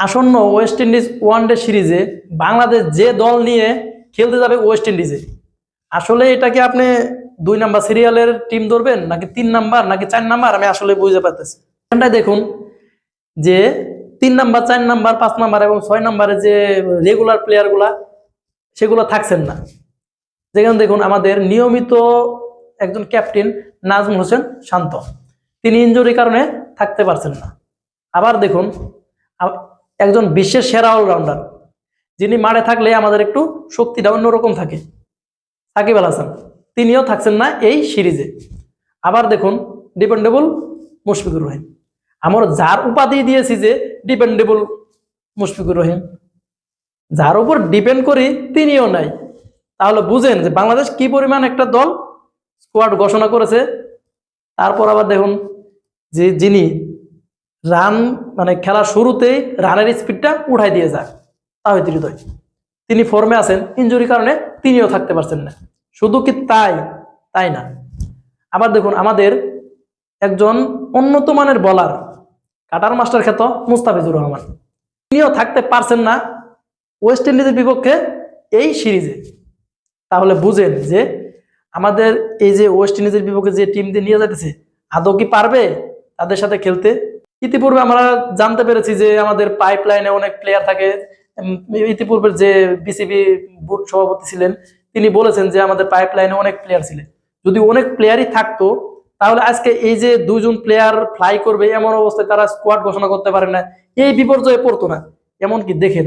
আসন্ন West Indies one day সিরিজে বাংলাদেশ যে দল নিয়ে খেলতে যাবে ওয়েস্ট ইন্ডিজে, আসলে এটাকে আপনি 2 নাম্বার সিরিয়ালের টিম ধরবেন নাকি 3 নাম্বার নাকি 4 নাম্বার, আমি আসলে বুঝতে পারতেছি। এখানটায় দেখুন যে 3 নাম্বার, 4 নাম্বার, 5 নাম্বার এবং 6 নাম্বারে যে রেগুলার প্লেয়ারগুলা সেগুলো থাকছেন না। যেখানে দেখুন আমাদের নিয়মিত একজন ক্যাপ্টেন নাজমুল হোসেন শান্ত, তিনি ইনজুরির কারণে থাকতে পারছেন না। আবার দেখুন একজন বিশ্বের সেরা অলরাউন্ডার যিনি মাঠে থাকলে আমাদের একটু শক্তিটা অন্যরকম থাকে, সাকিব আল হাসান, তিনিও থাকছেন না এই সিরিজে। আবার দেখুন ডিপেন্ডেবল মুশফিকুর রহিম, আমরা যার উপাধি দিয়েছি যে ডিপেন্ডেবল মুশফিকুর রহিম, যার উপর ডিপেন্ড করি তিনিও নাই। তাহলে বুঝেন যে বাংলাদেশ কি পরিমাণ একটা দল স্কোয়াড ঘোষণা করেছে। তারপর আবার দেখুন যে যিনি রান মানে খেলার শুরুতেই রানের স্পিডটা উঠাই দিয়ে যায় তাহিদ হৃদয়, তিনি ফর্মে আছেন, ইনজুরির কারণে তিনিও থাকতে পারছেন না। শুধু কি তাই না, আবার দেখুন আমাদের একজন উন্নত মানের বলার কাটার মাস্টার খ্যাত মুস্তাফিজুর রহমান, তিনিও থাকতে পারছেন না ওয়েস্ট ইন্ডিজের বিপক্ষে এই সিরিজে। তাহলে বুঝেন যে আমাদের এই যে ওয়েস্ট ইন্ডিজের বিপক্ষে যে টিম দিয়ে নিয়ে যাইতেছে আদৌ কি পারবে তাদের সাথে খেলতে। ইতিপূর্বে আমরা জানতে পেরেছি যে আমাদের পাইপলাইনে অনেক প্লেয়ার থাকে। ইতিপূর্বের যে বিসিবি বোর্ড সভাপতি ছিলেন তিনি বলেছেন যে আমাদের পাইপলাইনে অনেক প্লেয়ার ছিলেন, যদি অনেক প্লেয়ারই থাকতো তাহলে আজকে এই যে 2জন প্লেয়ার ফ্লাই করবে এমন অবস্থায় তারা স্কোয়াড ঘোষণা করতে পারে না, এই বিপর্যয়ে পড়তো না। এমনকি দেখেন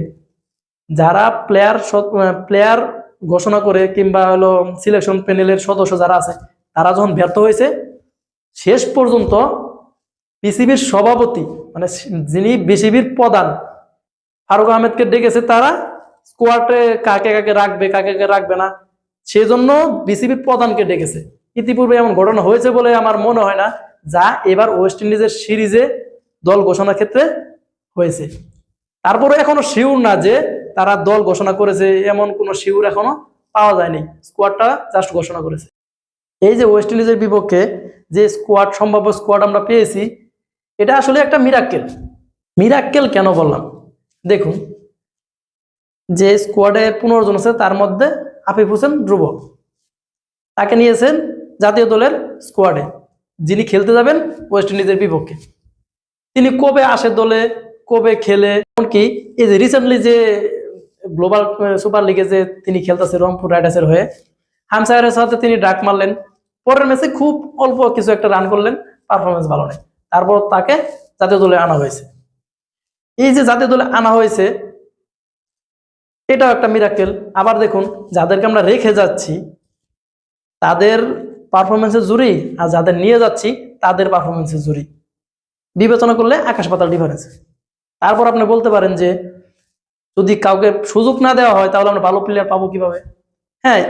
যারা প্লেয়ার ঘোষণা করে কিংবা হলো সিলেকশন প্যানেলের সদস্য যারা আছে তারা যখন ব্যর্থ হয়েছে, শেষ পর্যন্ত বিসিবির সভাপতি মানে যিনি বিসিবির প্রধান ফারুক আহমেদকে ডেকেছে তারা স্কোয়াডে কাকে কাকে রাখবে কাকে কাকে রাখবে না, সেজন্য বিসিবির প্রধানকে ডেকেছে। ইতিপূর্বে এমন ঘটনা হয়েছে বলে আমার মনে হয় না যা এবার ওয়েস্ট ইন্ডিজের সিরিজে দল ঘোষণার ক্ষেত্রে হয়েছে। তারপরে এখনো শিওর না যে তারা দল ঘোষণা করেছে, এমন কোনো শিওর এখনো পাওয়া যায়নি, স্কোয়াডটা জাস্ট ঘোষণা করেছে। এই যে ওয়েস্ট ইন্ডিজের বিপক্ষে যে সম্ভাব্য স্কোয়াড আমরা পেয়েছি এটা আসলে একটা মিরাক্কেল কেন বললাম, দেখুন যে স্কোয়াডে 15 জন আছে তার মধ্যে আফিফ হোসেন ধ্রুব, তাকে নিয়েছেন জাতীয় দলের স্কোয়াডে, যিনি খেলতে যাবেন ওয়েস্ট ইন্ডিজের বিপক্ষে। তিনি কবে আসে দলে, কবে খেলে, এমনকি এই যে রিসেন্টলি যে গ্লোবাল সুপার লিগে যে তিনি খেলতেছে রংপুর রাইডার্সের হয়ে, হামসায়ারের সাথে তিনি ডাক মারলেন, পরের ম্যাচে খুব অল্প কিছু একটা রান করলেন, পারফরমেন্স ভালো নেই, তারপর তাকে জাতীয় দলে আনা হয়েছে। এই যে জাতীয় দলে আনা হয়েছে এটাও একটা মিরাক্কেল। আবার দেখুন যাদেরকে আমরা রেখে যাচ্ছি তাদের পারফরমেন্সের জুরি আর যাদের নিয়ে যাচ্ছি তাদের পারফরমেন্সের জুরি বিবেচনা করলে আকাশ পাতাল ডিফারেন্স। তারপর আপনি বলতে পারেন যে যদি কাউকে সুযোগ না দেওয়া হয় তাহলে আমরা ভালো প্লেয়ার পাবো কিভাবে। হ্যাঁ,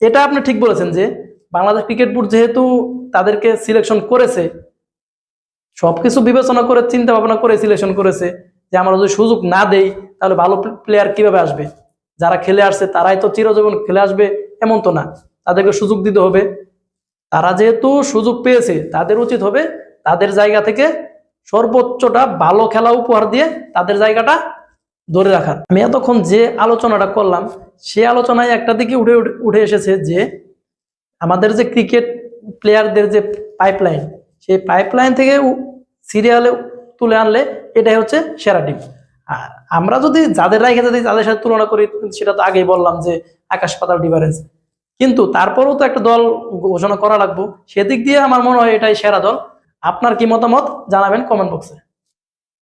এটা আপনি ঠিক বলেছেন যে বাংলাদেশ ক্রিকেট বোর্ড যেহেতু তাদেরকে সিলেকশন করেছে, সবকিছু বিবেচনা করে চিন্তা ভাবনা করে সিলেকশন করেছে যে আমরা যদি সুযোগ না দেই তাহলে ভালো প্লেয়ার কিভাবে আসবে। যারা খেলে আসছে তারাই তো চিরজীবন খেলে আসবে এমন তো না, তাদেরকে সুযোগ দিতে হবে। তারা যেহেতু সুযোগ পেয়েছে তাদের উচিত হবে তাদের জায়গা থেকে সর্বোচ্চটা ভালো খেলা উপহার দিয়ে তাদের জায়গাটা ধরে রাখার। আমি এতক্ষণ যে আলোচনাটা করলাম সে আলোচনায় একটা দিকে উঠে এসেছে যে আমাদের যে ক্রিকেট প্লেয়ারদের যে পাইপলাইন, সেই পাইপলাইন থেকে সিরিয়ালে তুলে আনলে এটাই হচ্ছে সেরা টিম। আর আমরা যদি যাদের রেখে যাই তাদের সাথে তুলনা করি সেটা তো আগেই বললাম যে আকাশ পাতাল ডিফারেন্স, কিন্তু তারপরেও তো একটা দল ঘোষণা করা লাগবে, সেদিক দিয়ে আমার মনে হয় এটাই সেরা দল। আপনার কি মতামত জানাবেন কমেন্ট বক্সে।